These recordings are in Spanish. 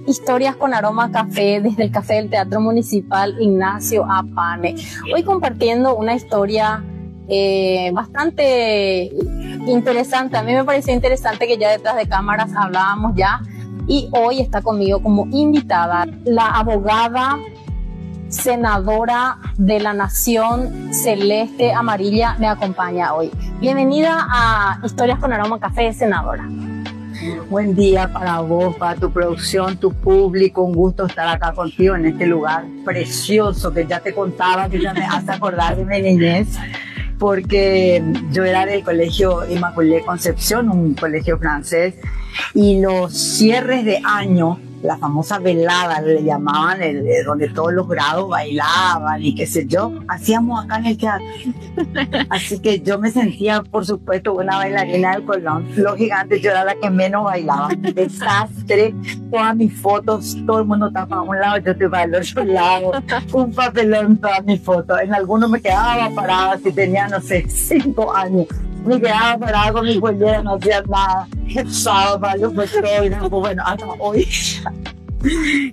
Historias con Aroma a Café desde el Café del Teatro Municipal Ignacio A. Pane. Hoy compartiendo una historia bastante interesante. A mí me pareció interesante que ya detrás de cámaras hablábamos ya, y hoy está conmigo como invitada la abogada senadora de la Nación, Celeste Amarilla, me acompaña hoy. Bienvenida a Historias con Aroma a Café, senadora. Buen día para vos, para tu producción, tu público. Un gusto estar acá contigo en este lugar precioso que ya te contaba, que ya me hace acordar de mi niñez, porque yo era del colegio Inmaculée Concepción, un colegio francés, y los cierres de año, la famosa velada le llamaban, donde todos los grados bailaban y qué sé yo, hacíamos acá en el teatro. Así que yo me sentía, por supuesto, una bailarina del Colón. Lógicamente yo era la que menos bailaba. Desastre. Todas mis fotos, todo el mundo estaba para un lado, yo estoy para el otro lado. Un papelón todas mis fotos. En algunos me quedaba parada, si tenía, no sé, 5 años. Me quedaba parada con mi pollera, no hacía nada. El sábado para los fotógrafos, bueno, hasta hoy.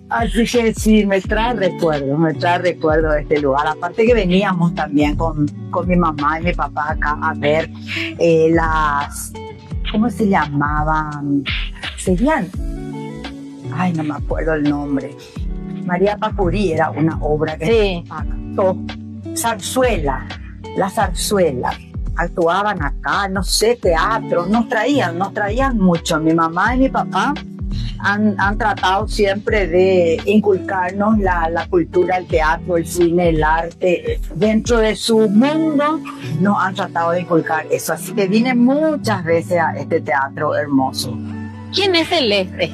Así que sí, me trae recuerdo de este lugar. Aparte que veníamos también con mi mamá y mi papá acá a ver las, ¿cómo se llamaban? Serían, ay, no me acuerdo el nombre. María Pacurí era una obra que sí. Actó. Zarzuela, la zarzuela. Actuaban acá, no sé, teatro, nos traían mucho. Mi mamá y mi papá han tratado siempre de inculcarnos la cultura, el teatro, el cine, el arte. Dentro de su mundo nos han tratado de inculcar eso. Así que vine muchas veces a este teatro hermoso. ¿Quién es Celeste?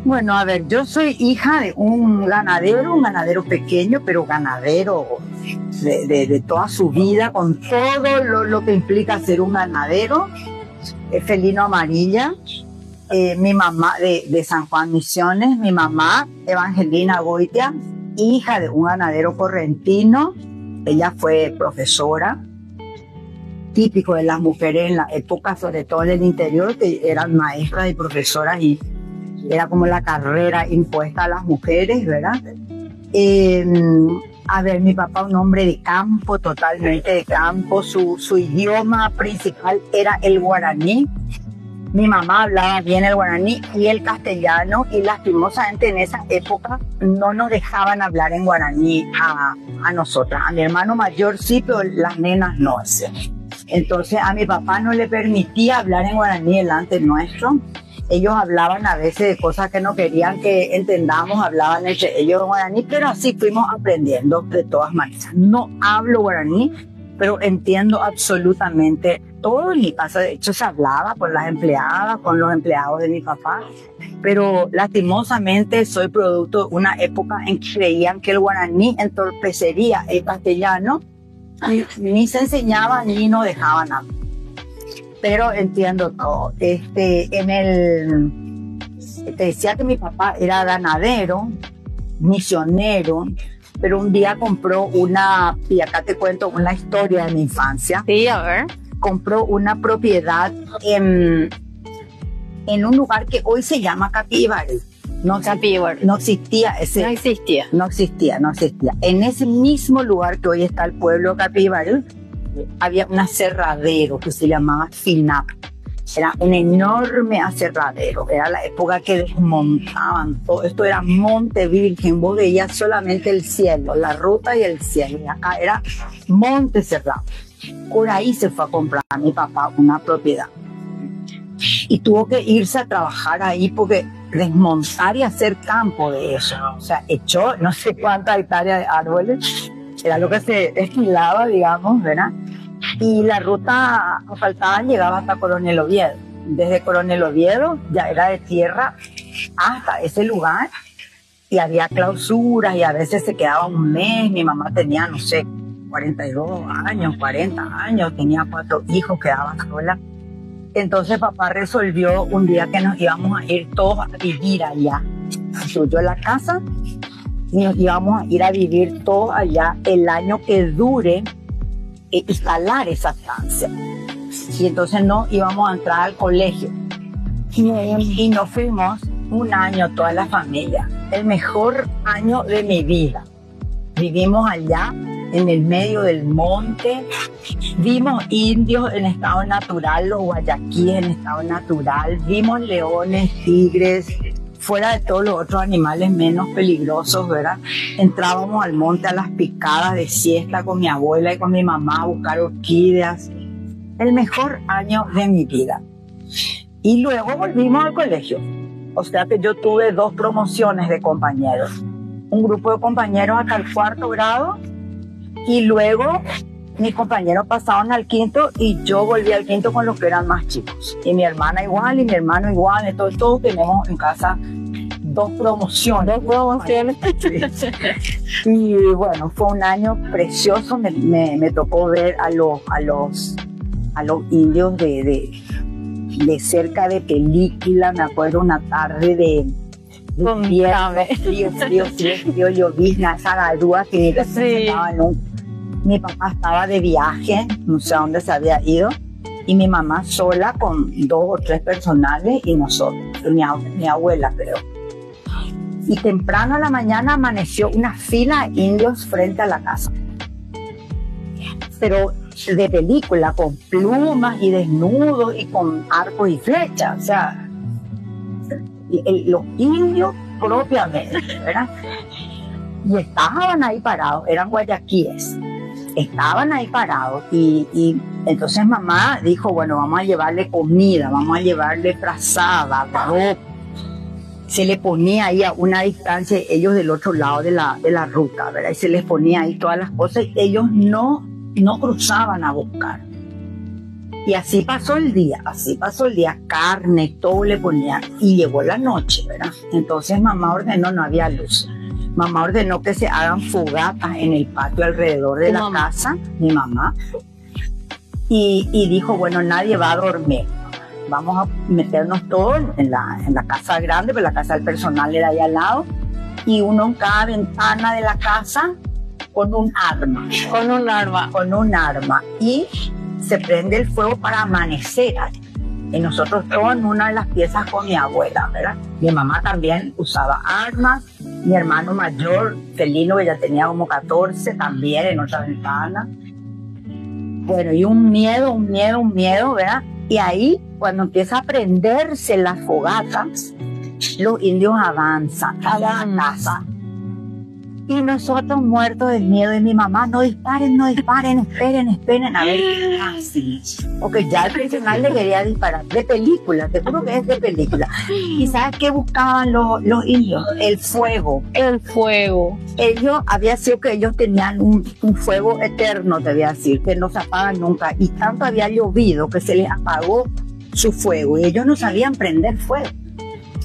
Bueno, a ver, yo soy hija de un ganadero pequeño, pero ganadero de toda su vida, con todo lo que implica ser un ganadero, felino amarilla. Mi mamá de San Juan Misiones, mi mamá Evangelina Goitia, hija de un ganadero correntino. Ella fue profesora, típico de las mujeres en la época, sobre todo en el interior, que eran maestras y profesoras, y era como la carrera impuesta a las mujeres, ¿verdad? A ver, mi papá, un hombre de campo, totalmente de campo, su idioma principal era el guaraní. Mi mamá hablaba bien el guaraní y el castellano, y lastimosamente en esa época no nos dejaban hablar en guaraní a nosotras. A mi hermano mayor sí, pero las nenas no. Entonces a mi papá no le permitía hablar en guaraní delante nuestro. Ellos hablaban a veces de cosas que no querían que entendamos, hablaban entre ellos guaraní, pero así fuimos aprendiendo de todas maneras. No hablo guaraní, pero entiendo absolutamente todo. En mi casa, de hecho, se hablaba con las empleadas, con los empleados de mi papá, pero lastimosamente soy producto de una época en que creían que el guaraní entorpecería el castellano, y ni se enseñaba ni nos dejaban hablar. Pero entiendo todo. Te decía que mi papá era ganadero, misionero, pero un día compró y acá te cuento una historia de mi infancia. Sí, a ver. Compró una propiedad en un lugar que hoy se llama Capíbaro. No existía ese. No existía. En ese mismo lugar que hoy está el pueblo de Capíbaro, había un aserradero que se llamaba FINAP. Era un enorme aserradero. Era la época que desmontaban todo. Esto era Monte Virgen. Vos veías solamente el cielo, la ruta y el cielo. Y acá era monte cerrado. Por ahí se fue a comprar a mi papá una propiedad. Y tuvo que irse a trabajar ahí porque desmontar y hacer campo de eso. O sea, echó no sé cuántas hectáreas de árboles. Era lo que se estilaba, digamos, ¿verdad? Y la ruta asfaltada llegaba hasta Coronel Oviedo. Desde Coronel Oviedo ya era de tierra hasta ese lugar, y había clausuras y a veces se quedaba un mes. Mi mamá tenía, no sé, 42 años, 40 años, tenía 4 hijos, quedaba sola. Entonces papá resolvió un día que nos íbamos a ir todos a vivir allá. Construyó la casa y nos íbamos a ir a vivir todos allá el año que dure instalar esa estancia. Y entonces no íbamos a entrar al colegio. Y nos fuimos un año toda la familia, el mejor año de mi vida. Vivimos allá en el medio del monte, vimos indios en estado natural, los guayaquíes en estado natural, vimos leones, tigres, fuera de todos los otros animales menos peligrosos, ¿verdad? Entrábamos al monte a las picadas de siesta con mi abuela y con mi mamá a buscar orquídeas. El mejor año de mi vida. Y luego volvimos al colegio. O sea que yo tuve 2 promociones de compañeros. Un grupo de compañeros hasta el 4º grado y luego mis compañeros pasaron al 5º y yo volví al 5º con los que eran más chicos. Y mi hermana igual y mi hermano igual. Entonces todos tenemos en casa 2 promociones. 2 promociones. Sí. Y bueno, fue un año precioso. Me tocó ver a los indios de cerca de película. Me acuerdo una tarde de frío, llovizna, esa garúa que estaba mi papá estaba de viaje, no sé a dónde se había ido, y mi mamá sola con 2 o 3 personales y nosotros, mi abuela creo. Y temprano a la mañana amaneció una fila de indios frente a la casa. Pero de película, con plumas y desnudos y con arcos y flechas, o sea, los indios propiamente, ¿verdad? Y estaban ahí parados, eran guayaquíes, estaban ahí parados y entonces mamá dijo, bueno, vamos a llevarle comida, vamos a llevarle frazada, ropa. Se le ponía ahí a una distancia, ellos del otro lado de la ruta, ¿verdad? Y se les ponía ahí todas las cosas y ellos no cruzaban a buscar. Y así pasó el día, carne, todo le ponían. Y llegó la noche, ¿verdad? Entonces mamá ordenó, no había luz. Mamá ordenó que se hagan fogatas en el patio alrededor de la casa, mi mamá. Y dijo, bueno, nadie va a dormir. Vamos a meternos todos en la casa grande, pero la casa del personal era ahí al lado. Y uno en cada ventana de la casa con un arma. Con un arma. Y se prende el fuego para amanecer. Y nosotros todos en una de las piezas con mi abuela, ¿verdad? Mi mamá también usaba armas. Mi hermano mayor, Felino, que ya tenía como 14, también en otra ventana. Bueno, y un miedo, ¿verdad? Y ahí, cuando empieza a prenderse las fogatas, los indios avanzan a la casa. Y nosotros muertos de miedo, y mi mamá, no disparen, esperen, a ver qué hacen. Porque ya el personal le quería disparar. De película, te juro que es de película. ¿Y sabes qué buscaban los indios? El fuego. Había sido que ellos tenían un fuego eterno, te voy a decir, que no se apaga nunca. Y tanto había llovido que se les apagó su fuego. Y ellos no sabían prender fuego.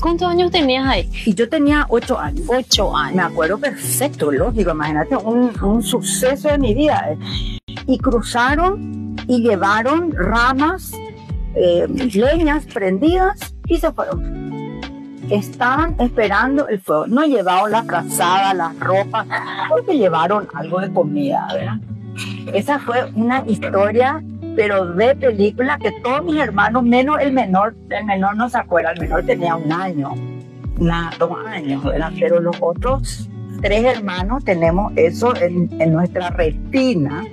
¿Cuántos años tenías ahí? Y yo tenía 8 años. 8 años. Me acuerdo perfecto, lógico, imagínate, un suceso de mi vida. Y cruzaron y llevaron ramas, leñas prendidas y se fueron. Estaban esperando el fuego. No llevaron la frazada, las ropas, porque llevaron algo de comida, ¿verdad? Esa fue una historia, pero de película, que todos mis hermanos, menos el menor no se acuerda, el menor tenía 1 año, 2 años, ¿verdad? Pero los otros 3 hermanos tenemos eso en nuestra retina,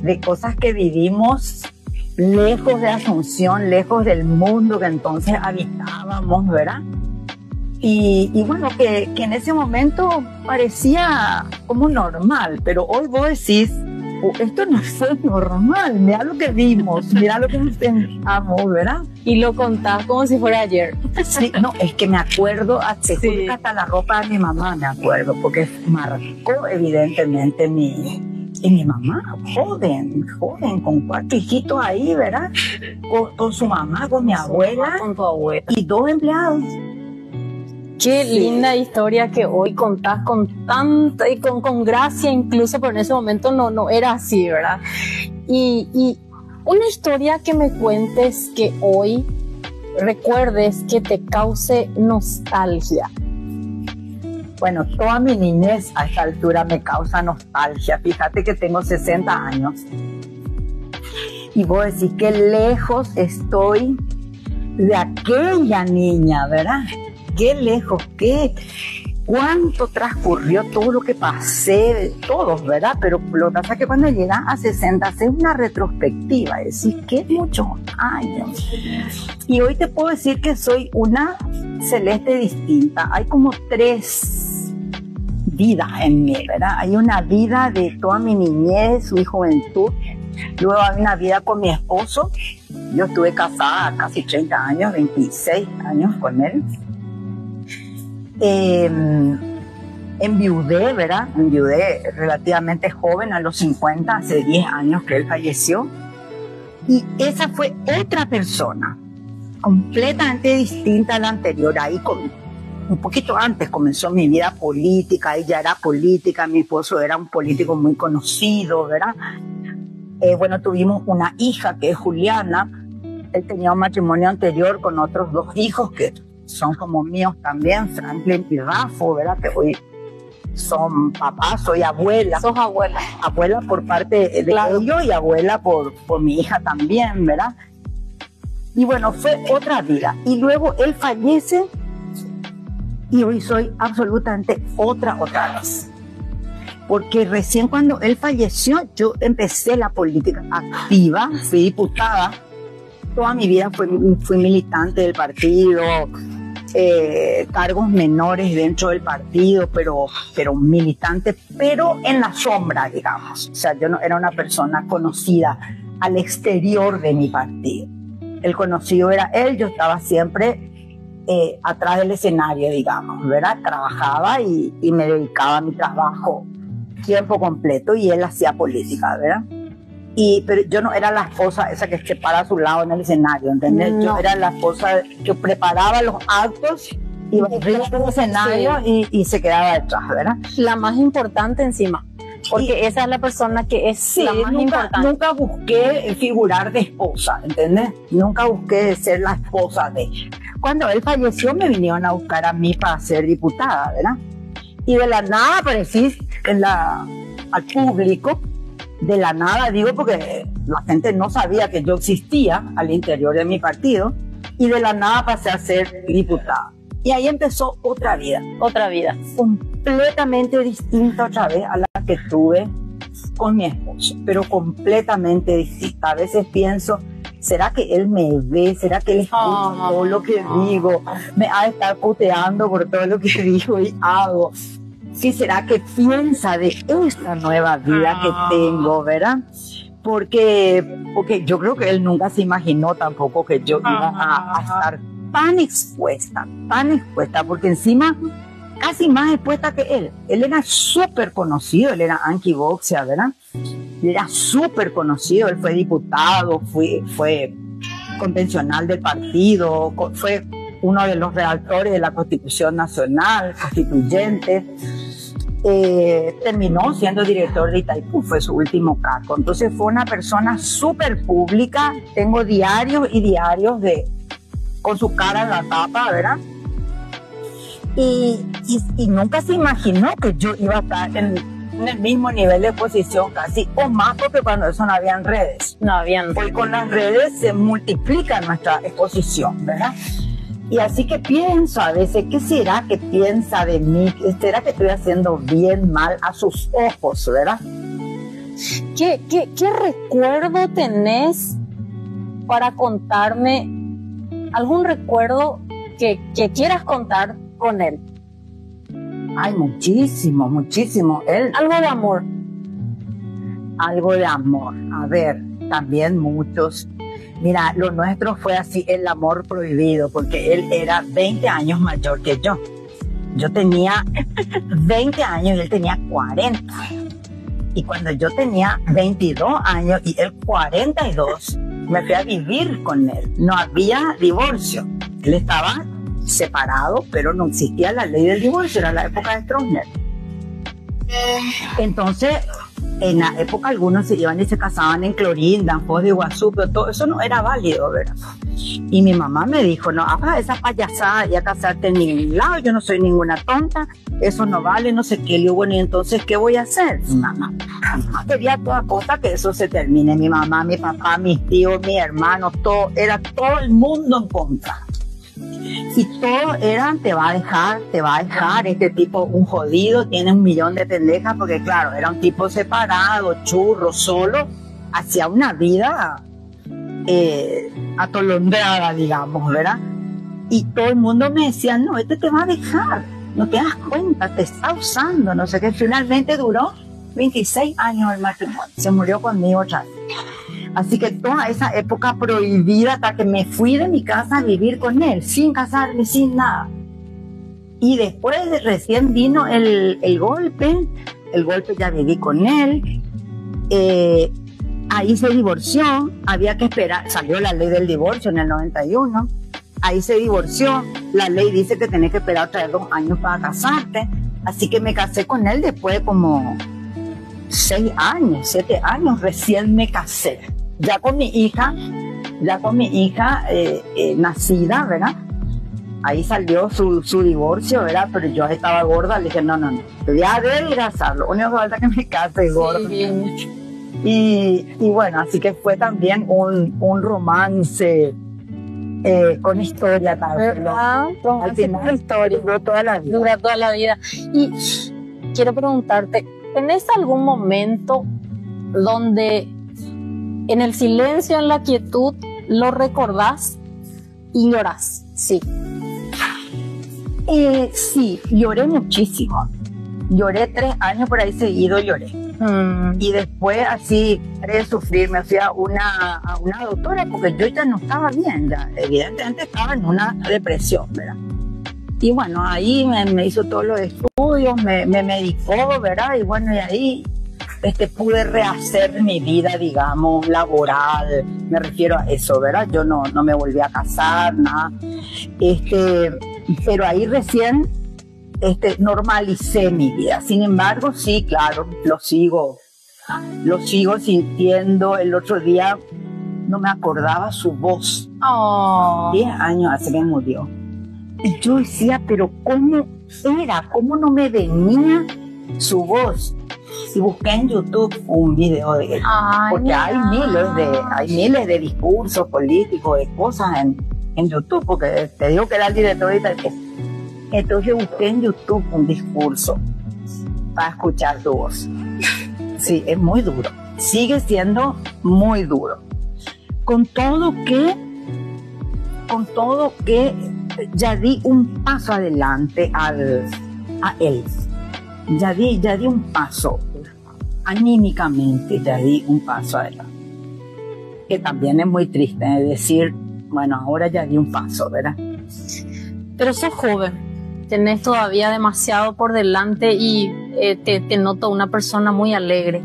de cosas que vivimos lejos de Asunción, lejos del mundo que entonces habitábamos, ¿verdad? Y bueno, que en ese momento parecía como normal, pero hoy vos decís, esto no fue normal, mira lo que vimos, mira lo que nos pensamos, ¿verdad? Y lo contás como si fuera ayer. Sí, no, es que me acuerdo, hasta la ropa de mi mamá me acuerdo, porque marcó evidentemente mi mamá, joven, con 4 hijitos ahí, ¿verdad? Con su mamá, con mi abuela, con tu abuela. Y 2 empleados. Qué linda historia que hoy contás con tanta y con gracia incluso, pero en ese momento no era así, ¿verdad? Y una historia que me cuentes que hoy recuerdes que te cause nostalgia. Bueno, toda mi niñez a esta altura me causa nostalgia. Fíjate que tengo 60 años. Y voy a decir que lejos estoy de aquella niña, ¿verdad? qué lejos, cuánto transcurrió, todo lo que pasé, todos, ¿verdad? Pero lo que pasa es que cuando llegas a 60, haces una retrospectiva, decís, qué muchos años. Y hoy te puedo decir que soy una Celeste distinta. Hay como 3 vidas en mí, ¿verdad? Hay una vida de toda mi niñez, mi juventud. Luego hay una vida con mi esposo. Yo estuve casada casi 30 años, 26 años con él. Enviudé, ¿verdad? Enviudé relativamente joven, a los 50, hace 10 años que él falleció. Y esa fue otra persona, completamente distinta a la anterior. Ahí, un poquito antes, comenzó mi vida política. Ella era política, mi esposo era un político muy conocido, ¿verdad? Bueno, tuvimos una hija que es Juliana. Él tenía un matrimonio anterior con otros 2 hijos que son como míos también, Franklin y Rafo, ¿verdad? Que hoy son papás, soy abuela. Sos abuela. Abuela por parte de ellos y abuela por mi hija también, ¿verdad? Y bueno, fue otra vida. Y luego él fallece y hoy soy absolutamente otra vez. Porque recién cuando él falleció, yo empecé la política activa, fui diputada. Toda mi vida fui militante del partido, cargos menores dentro del partido, pero militante, pero en la sombra, digamos. O sea, yo no era una persona conocida al exterior de mi partido. El conocido era él, yo estaba siempre atrás del escenario, digamos, ¿verdad? Trabajaba y me dedicaba a mi trabajo tiempo completo y él hacía política, ¿verdad? Pero yo no era la esposa esa que se para a su lado en el escenario, ¿entendés? No. Yo era la esposa que preparaba los actos, iba al escenario y se quedaba detrás, ¿verdad? La más importante encima, porque esa es la persona que es la más importante. Nunca busqué figurar de esposa, ¿entendés? Nunca busqué ser la esposa de ella. Cuando él falleció me vinieron a buscar a mí para ser diputada, ¿verdad? Y de la nada aparecí al público. De la nada, digo, porque la gente no sabía que yo existía al interior de mi partido, y de la nada pasé a ser diputada. Y ahí empezó otra vida. Otra vida. Completamente distinta otra vez a la que tuve con mi esposo, pero completamente distinta. A veces pienso, ¿será que él me ve? ¿Será que él escucha todo lo que digo? ¿Me ha de estar puteando por todo lo que digo y hago? ¿Qué será que piensa de esta nueva vida que tengo, verdad? Porque yo creo que él nunca se imaginó tampoco que yo iba a estar tan expuesta, porque encima casi más expuesta que él. Él era súper conocido, él era Anki Boxia, ¿verdad? Él era súper conocido, él fue diputado, fue convencional del partido, fue uno de los redactores de la Constitución Nacional, constituyente. Terminó siendo director de Itaipú, fue su último cargo. Entonces fue una persona súper pública. Tengo diarios y diarios con su cara en la tapa, ¿verdad? Y nunca se imaginó que yo iba a estar en el mismo nivel de exposición, casi o más, porque cuando eso no habían redes. No habían. Hoy con las redes se multiplica nuestra exposición, ¿verdad? Y así que pienso a veces, ¿qué será que piensa de mí? ¿Será que estoy haciendo bien, mal a sus ojos, verdad? ¿Qué recuerdo tenés para contarme? ¿Algún recuerdo que quieras contar con él? Ay, muchísimo. Algo de amor. Algo de amor. A ver, también muchos. Mira, lo nuestro fue así, el amor prohibido, porque él era 20 años mayor que yo. Yo tenía 20 años y él tenía 40. Y cuando yo tenía 22 años y él 42, me fui a vivir con él. No había divorcio. Él estaba separado, pero no existía la ley del divorcio, era la época de Stroessner. Entonces, en la época algunos se iban y se casaban en Clorinda, en Foz de Iguazú, pero todo eso no era válido, ¿verdad? Y mi mamá me dijo, no hagas esa payasada y a casarte en ningún lado, yo no soy ninguna tonta, eso no vale, no sé qué. Le digo, bueno, y entonces, ¿qué voy a hacer? Mi mamá quería toda cosa que eso se termine. Mi mamá, mi papá, mis tíos, mis hermanos, todo, era todo el mundo en contra. Y todo era, te va a dejar, este tipo un jodido, tiene 1 millón de pendejas, porque claro, era un tipo separado, churro, solo, hacía una vida atolondrada, digamos, ¿verdad? Y todo el mundo me decía, no, este te va a dejar, no te das cuenta, te está usando, no sé qué. Finalmente duró 26 años el matrimonio, se murió conmigo otra vez. Así que toda esa época prohibida hasta que me fui de mi casa a vivir con él, sin casarme, sin nada. Y después recién vino el golpe ya viví con él, ahí se divorció, había que esperar, salió la ley del divorcio en el 91, ahí se divorció, la ley dice que tenés que esperar otra vez 2 años para casarte, así que me casé con él después de como 6 años, 7 años, recién me casé. Ya con mi hija nacida, ¿verdad? Ahí salió su divorcio, ¿verdad? Pero yo estaba gorda, le dije, no, te voy a adelgazar, lo único que falta es que me case gorda. Sí. Y bueno, así que fue también un romance con historia también. Al final, historia. Duró toda la vida. Dura toda la vida. Y quiero preguntarte, ¿tenés algún momento donde en el silencio, en la quietud, lo recordás y llorás? Sí. Sí, lloré muchísimo. Lloré 3 años por ahí seguido, lloré. Y después así, paré de sufrir, me fui a una doctora porque yo ya no estaba bien, ya evidentemente estaba en una depresión, ¿verdad? Y bueno, ahí me hizo todos los estudios, me medicó, ¿verdad? Y bueno, y ahí pude rehacer mi vida, digamos, laboral, me refiero a eso, ¿verdad? Yo no me volví a casar, nada. Pero ahí recién normalicé mi vida. Sin embargo, sí, claro, lo sigo sintiendo. El otro día no me acordaba su voz. 10 años hace que murió. Y yo decía, pero ¿cómo era? ¿Cómo no me venía su voz? Y busqué en YouTube un video de él. Porque hay miles de discursos políticos, de cosas en YouTube, porque te digo que era el director y tal. Entonces busqué en YouTube un discurso para escuchar tu voz. Sí, es muy duro. Sigue siendo muy duro. Con todo que ya di un paso adelante a él. Ya di un paso. Anímicamente ya di un paso adelante. Que también es muy triste decir, bueno, ahora ya di un paso, ¿verdad? Pero sos joven. Tenés todavía demasiado por delante y te noto una persona muy alegre,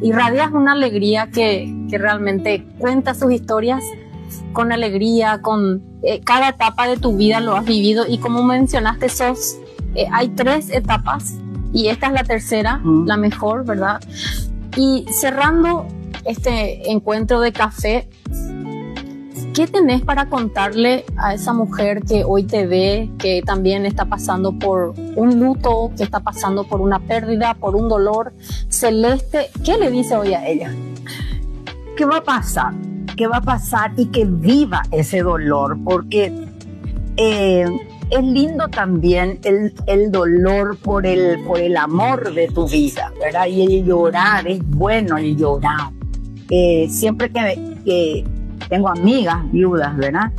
irradias una alegría que realmente cuenta sus historias con alegría, con cada etapa de tu vida lo has vivido y como mencionaste hay 3 etapas y esta es la tercera, la mejor, ¿verdad? Y cerrando este encuentro de café, ¿qué tenés para contarle a esa mujer que hoy te ve, que también está pasando por un luto, que está pasando por una pérdida, por un dolor? Celeste, ¿qué le dice hoy a ella? ¿Qué va a pasar? ¿Qué va a pasar? Y que viva ese dolor, porque es lindo también el dolor por el amor de tu vida, ¿verdad? Y el llorar, es bueno el llorar. Siempre que tengo amigas viudas, ¿verdad?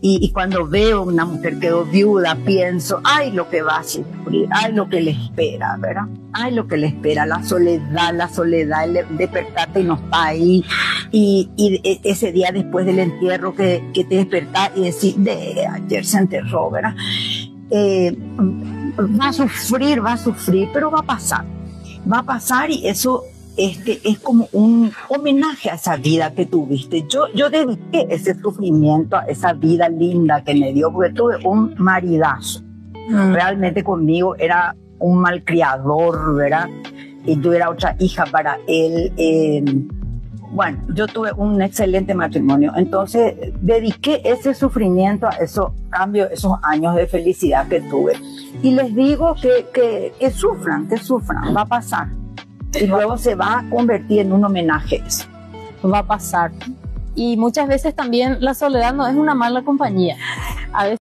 Y cuando veo una mujer quedó viuda, pienso, ay, lo que va a sufrir, ay, lo que le espera, ¿verdad? Ay, lo que le espera, la soledad, el despertarte y no está ahí. Y ese día después del entierro que te despertás y decís, ayer se enterró, ¿verdad? Va a sufrir, pero va a pasar y eso es como un homenaje a esa vida que tuviste. Yo dediqué ese sufrimiento a esa vida linda que me dio, porque tuve un maridazo. Realmente conmigo era un malcriador, ¿verdad? Y yo era otra hija para él. Bueno, yo tuve un excelente matrimonio. Entonces, dediqué ese sufrimiento a esos cambios, esos años de felicidad que tuve. Y les digo que sufran, va a pasar. Y luego se va a convertir en un homenaje. Eso va a pasar. Y muchas veces también la soledad no es una mala compañía. a veces